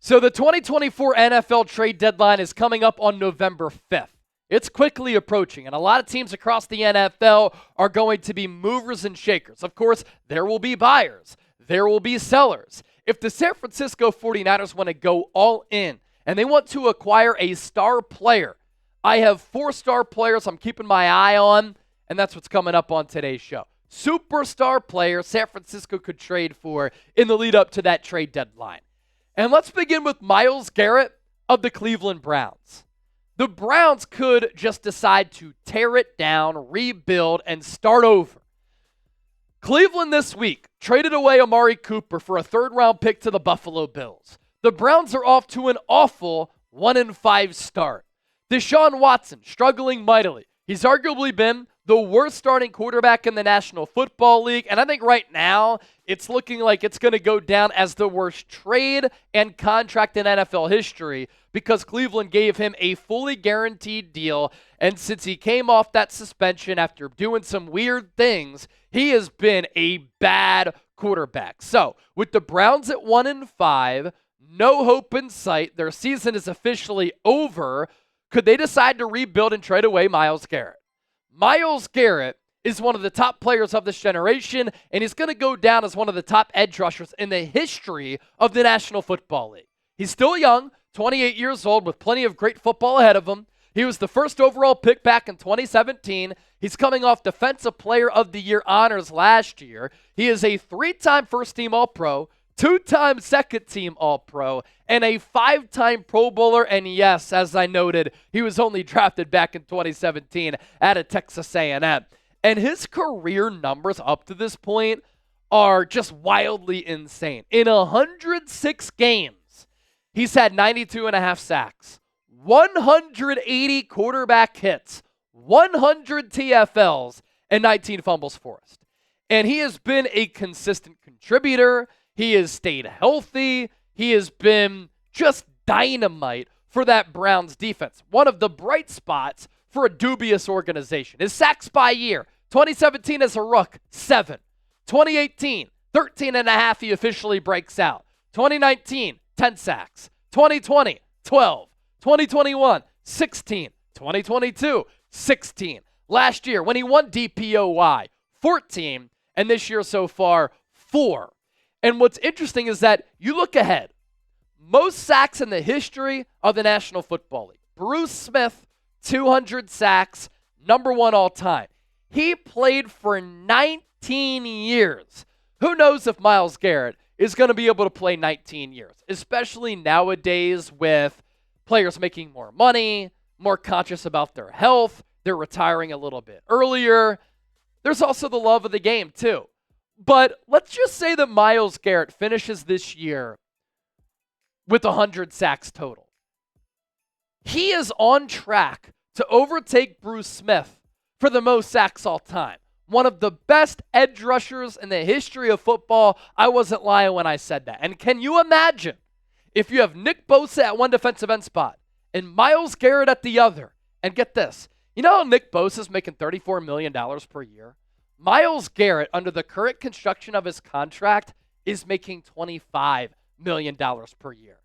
So the 2024 NFL trade deadline is coming up on November 5th. It's quickly approaching, and a lot of teams across the NFL are going to be movers and shakers. Of course, there will be buyers. There will be sellers. If the San Francisco 49ers want to go all in and they want to acquire a star player, I have 4 star players I'm keeping my eye on, and that's what's coming up on today's show. Superstar player San Francisco could trade for in the lead up to that trade deadline. And let's begin with Myles Garrett of the Cleveland Browns. The Browns could just decide to tear it down, rebuild, and start over. Cleveland this week traded away Amari Cooper for a 3rd-round pick to the Buffalo Bills. The Browns are off to an awful 1-5 start. Deshaun Watson struggling mightily. He's arguably been the worst starting quarterback in the National Football League, and I think right now it's looking like it's going to go down as the worst trade and contract in NFL history because Cleveland gave him a fully guaranteed deal, and since he came off that suspension after doing some weird things, he has been a bad quarterback. So, with the Browns at 1-5, no hope in sight, their season is officially over. Could they decide to rebuild and trade away Myles Garrett? Myles Garrett is one of the top players of this generation, and he's going to go down as one of the top edge rushers in the history of the National Football League. He's still young, 28 years old, with plenty of great football ahead of him. He was the first overall pick back in 2017. He's coming off Defensive Player of the Year honors last year. He is a 3-time first-team All-Pro, 2-time second-team All-Pro, and a 5-time Pro Bowler. And yes, as I noted, he was only drafted back in 2017 out of Texas A&M. And his career numbers up to this point are just wildly insane. In 106 games, he's had 92.5 sacks, 180 quarterback hits, 100 TFLs, and 19 fumbles forced. And he has been a consistent contributor. He has stayed healthy. He has been just dynamite for that Browns defense. One of the bright spots for a dubious organization. His sacks by year, 2017 as a rook, 7. 2018, 13.5, he officially breaks out. 2019, 10 sacks. 2020, 12. 2021, 16. 2022, 16. Last year, when he won DPOY, 14. And this year so far, 4. And what's interesting is that you look ahead. Most sacks in the history of the National Football League. Bruce Smith, 200 sacks, number 1 all time. He played for 19 years. Who knows if Myles Garrett is going to be able to play 19 years, especially nowadays with players making more money, more conscious about their health. They're retiring a little bit earlier. There's also the love of the game, too. But let's just say that Myles Garrett finishes this year with 100 sacks total. He is on track to overtake Bruce Smith for the most sacks all time. One of the best edge rushers in the history of football. I wasn't lying when I said that. And can you imagine if you have Nick Bosa at one defensive end spot and Myles Garrett at the other? And get this. You know how Nick Bosa is making $34 million per year? Myles Garrett, under the current construction of his contract, is making $25 million per year.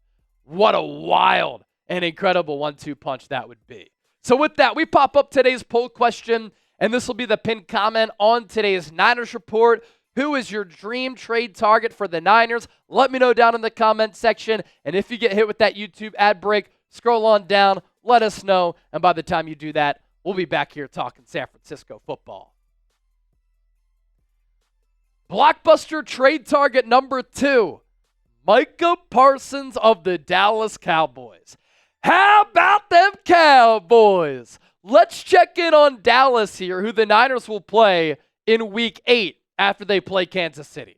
What a wild and incredible 1-2 punch that would be. So with that, we pop up today's poll question, and this will be the pinned comment on today's Niners Report. Who is your dream trade target for the Niners? Let me know down in the comment section. And if you get hit with that YouTube ad break, scroll on down, let us know. And by the time you do that, we'll be back here talking San Francisco football. Blockbuster trade target number 2, Micah Parsons of the Dallas Cowboys. How about them Cowboys? Let's check in on Dallas here, who the Niners will play in Week 8 after they play Kansas City.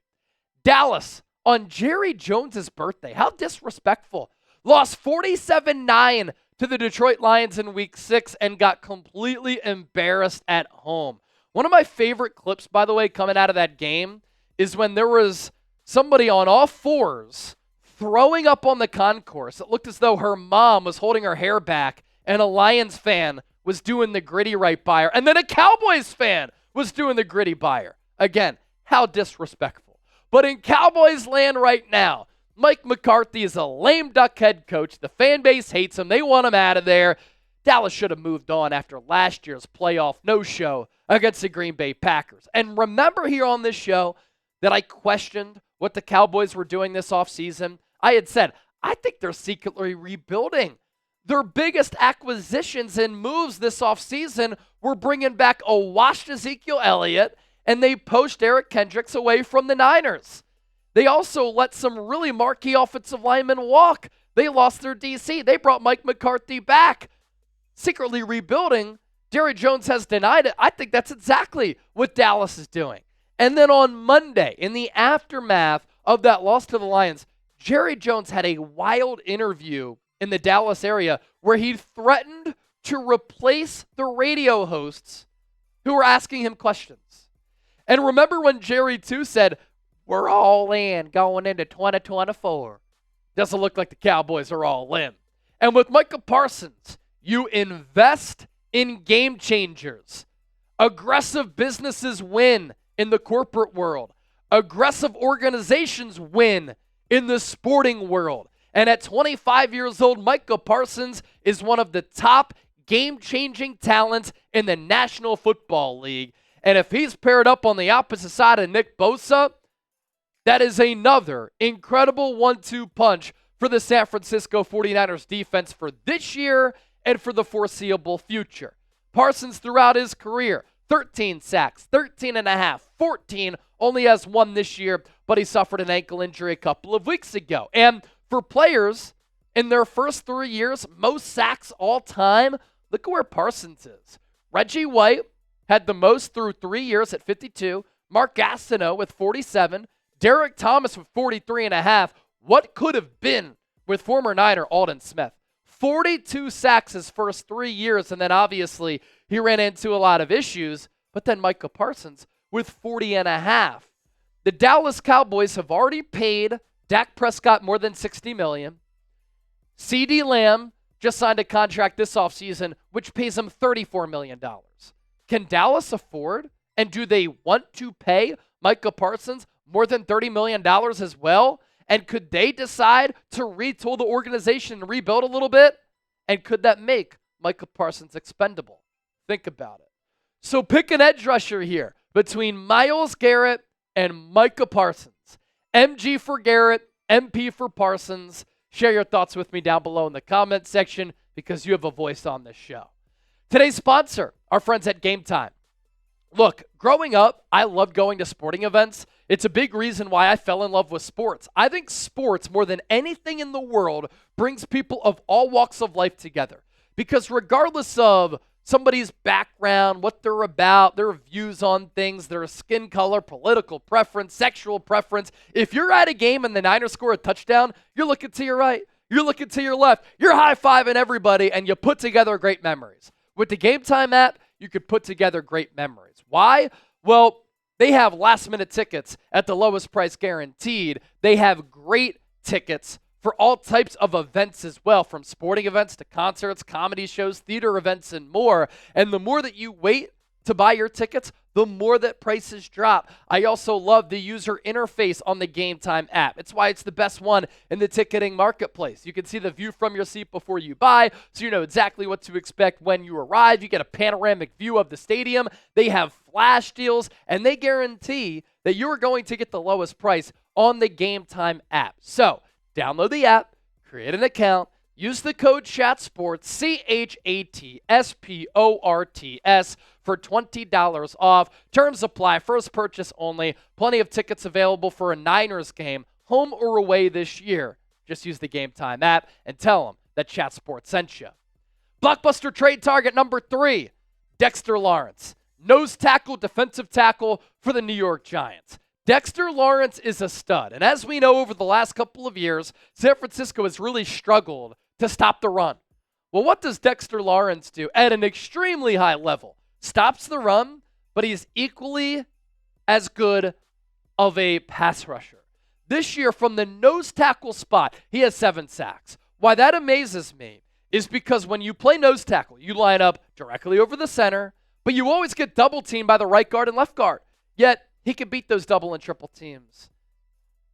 Dallas, on Jerry Jones' birthday, how disrespectful. Lost 47-9 to the Detroit Lions in Week 6 and got completely embarrassed at home. One of my favorite clips, by the way, coming out of that game is when there was somebody on all fours throwing up on the concourse. It looked as though her mom was holding her hair back and a Lions fan was doing the gritty right by her. And then a Cowboys fan was doing the gritty by her. Again, how disrespectful. But in Cowboys land right now, Mike McCarthy is a lame duck head coach. The fan base hates him. They want him out of there. Dallas should have moved on after last year's playoff no-show against the Green Bay Packers. And remember here on this show that I questioned what the Cowboys were doing this offseason? I had said, I think they're secretly rebuilding. Their biggest acquisitions and moves this offseason were bringing back a washed Ezekiel Elliott, and they poached Eric Kendricks away from the Niners. They also let some really marquee offensive linemen walk. They lost their DC. They brought Mike McCarthy back. Secretly rebuilding, Jerry Jones has denied it. I think that's exactly what Dallas is doing. And then on Monday, in the aftermath of that loss to the Lions, Jerry Jones had a wild interview in the Dallas area where he threatened to replace the radio hosts who were asking him questions. And remember when Jerry too said, we're all in going into 2024. Doesn't look like the Cowboys are all in. And with Micah Parsons, you invest in game changers. Aggressive businesses win in the corporate world. Aggressive organizations win in the sporting world. And at 25 years old, Micah Parsons is one of the top game-changing talents in the National Football League. And if he's paired up on the opposite side of Nick Bosa, that is another incredible 1-2 punch for the San Francisco 49ers defense for this year and for the foreseeable future. Parsons throughout his career, 13 sacks, 13 and a half, 14, only has one this year, but he suffered an ankle injury a couple of weeks ago. And for players in their first 3 years, most sacks all time, look at where Parsons is. Reggie White had the most through 3 years at 52. Mark Gastineau with 47. Derek Thomas with 43 and a half. What could have been with former Niner Aldon Smith? 42 sacks his first 3 years, and then obviously he ran into a lot of issues. But then Micah Parsons with 40 and a half. The Dallas Cowboys have already paid Dak Prescott more than $60 million. CeeDee Lamb just signed a contract this offseason, which pays him $34 million. Can Dallas afford, and do they want to pay Micah Parsons more than $30 million as well? And could they decide to retool the organization and rebuild a little bit? And could that make Micah Parsons expendable? Think about it. So pick an edge rusher here between Myles Garrett and Micah Parsons. MG for Garrett, MP for Parsons. Share your thoughts with me down below in the comment section because you have a voice on this show. Today's sponsor, our friends at Game Time. Look, growing up, I loved going to sporting events. It's a big reason why I fell in love with sports. I think sports, more than anything in the world, brings people of all walks of life together. Because regardless of somebody's background, what they're about, their views on things, their skin color, political preference, sexual preference, if you're at a game and the Niners score a touchdown, you're looking to your right, you're looking to your left, you're high-fiving everybody, and you put together great memories. With the Game Time app, you could put together great memories. Why? Well, they have last-minute tickets at the lowest price guaranteed. They have great tickets for all types of events as well, from sporting events to concerts, comedy shows, theater events, and more. And the more that you wait to buy your tickets, the more that prices drop. I also love the user interface on the Game Time app. It's why it's the best one in the ticketing marketplace. You can see the view from your seat before you buy, so you know exactly what to expect when you arrive. You get a panoramic view of the stadium. They have flash deals, and they guarantee that you're going to get the lowest price on the Game Time app. So, download the app, create an account, use the code CHATSPORTS, CHATSPORTS, for $20 off. Terms apply. First purchase only. Plenty of tickets available for a Niners game, home or away this year. Just use the Game Time app and tell them that ChatSports sent you. Blockbuster trade target number 3, Dexter Lawrence. Nose tackle, defensive tackle for the New York Giants. Dexter Lawrence is a stud, and as we know over the last couple of years, San Francisco has really struggled to stop the run. Well, what does Dexter Lawrence do at an extremely high level? Stops the run, but he's equally as good of a pass rusher. This year, from the nose tackle spot, he has 7 sacks. Why that amazes me is because when you play nose tackle, you line up directly over the center, but you always get double teamed by the right guard and left guard. Yet, he can beat those double and triple teams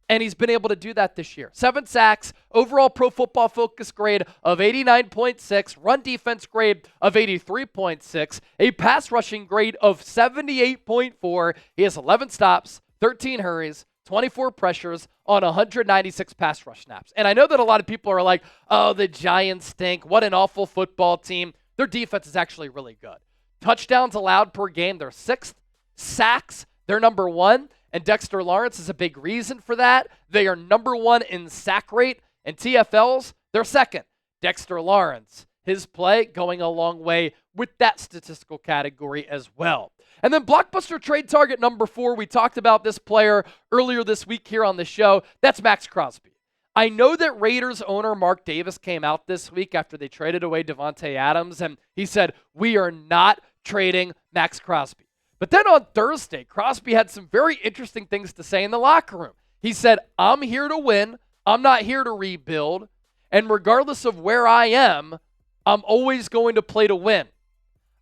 And he's been able to do that this year. 7 sacks, overall Pro Football Focus grade of 89.6, run defense grade of 83.6, a pass rushing grade of 78.4. He has 11 stops, 13 hurries, 24 pressures on 196 pass rush snaps. And I know that a lot of people are like, oh, the Giants stink. What an awful football team. Their defense is actually really good. Touchdowns allowed per game, they're 6th. Sacks, they're number 1. And Dexter Lawrence is a big reason for that. They are number 1 in sack rate. And TFLs, they're 2nd. Dexter Lawrence, his play going a long way with that statistical category as well. And then blockbuster trade target number 4, we talked about this player earlier this week here on the show. That's Maxx Crosby. I know that Raiders owner Mark Davis came out this week after they traded away Davante Adams, and he said, we are not trading Maxx Crosby. But then on Thursday, Crosby had some very interesting things to say in the locker room. He said, I'm here to win. I'm not here to rebuild. And regardless of where I am, I'm always going to play to win.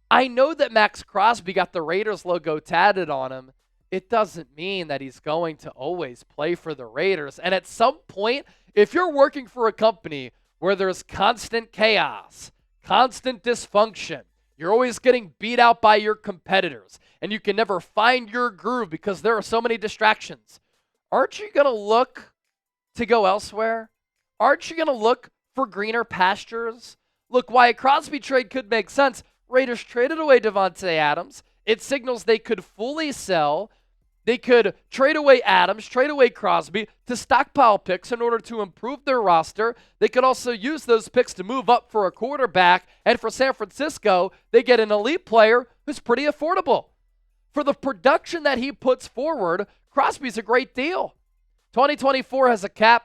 I know that Maxx Crosby got the Raiders logo tatted on him. It doesn't mean that he's going to always play for the Raiders. And at some point, if you're working for a company where there's constant chaos, constant dysfunction, you're always getting beat out by your competitors, and you can never find your groove because there are so many distractions, aren't you going to look to go elsewhere? Aren't you going to look for greener pastures? Look, why a Crosby trade could make sense. Raiders traded away Davante Adams. It signals they could fully sell. They could trade away Adams, trade away Crosby to stockpile picks in order to improve their roster. They could also use those picks to move up for a quarterback. And for San Francisco, they get an elite player who's pretty affordable. For the production that he puts forward, Crosby's a great deal. 2024 has a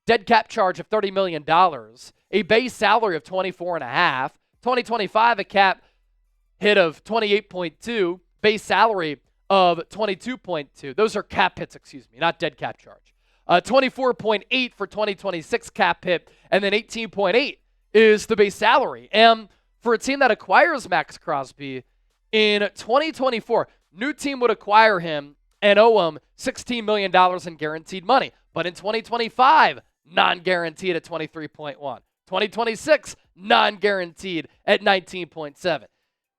dead cap charge of $30 million, a base salary of $24.5 million. 2025, a cap hit of 28.2, base salary of 22.2. Those are cap hits, not dead cap charge. 24.8 for 2026 cap hit, and then 18.8 is the base salary. And for a team that acquires Maxx Crosby in 2024, new team would acquire him and owe him $16 million in guaranteed money. But in 2025, non-guaranteed at 23.1. 2026, non-guaranteed at 19.7.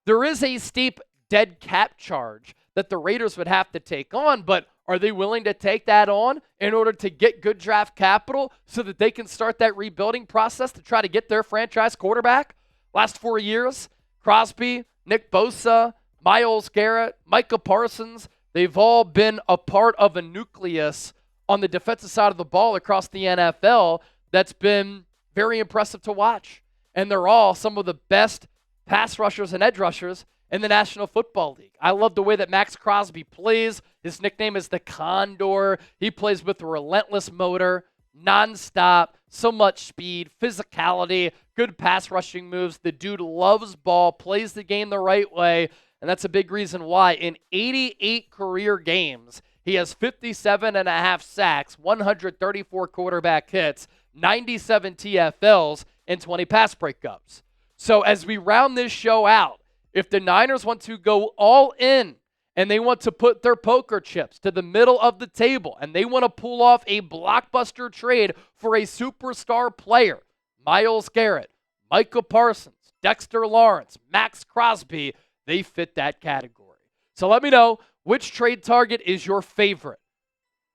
There is a steep dead cap charge that the Raiders would have to take on, but are they willing to take that on in order to get good draft capital so that they can start that rebuilding process to try to get their franchise quarterback? Last 4 years, Crosby, Nick Bosa, Myles Garrett, Micah Parsons, they've all been a part of a nucleus on the defensive side of the ball across the NFL that's been very impressive to watch. And they're all some of the best pass rushers and edge rushers in the National Football League. I love the way that Maxx Crosby plays. His nickname is the Condor. He plays with a relentless motor, nonstop, so much speed, physicality, good pass rushing moves. The dude loves ball, plays the game the right way, and that's a big reason why in 88 career games, he has 57.5 sacks, 134 quarterback hits, 97 TFLs, and 20 pass breakups. So as we round this show out, if the Niners want to go all in and they want to put their poker chips to the middle of the table and they want to pull off a blockbuster trade for a superstar player, Myles Garrett, Micah Parsons, Dexter Lawrence, Maxx Crosby, they fit that category. So let me know which trade target is your favorite.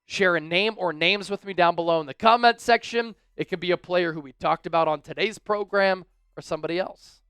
Share a name or names with me down below in the comment section. It could be a player who we talked about on today's program or somebody else.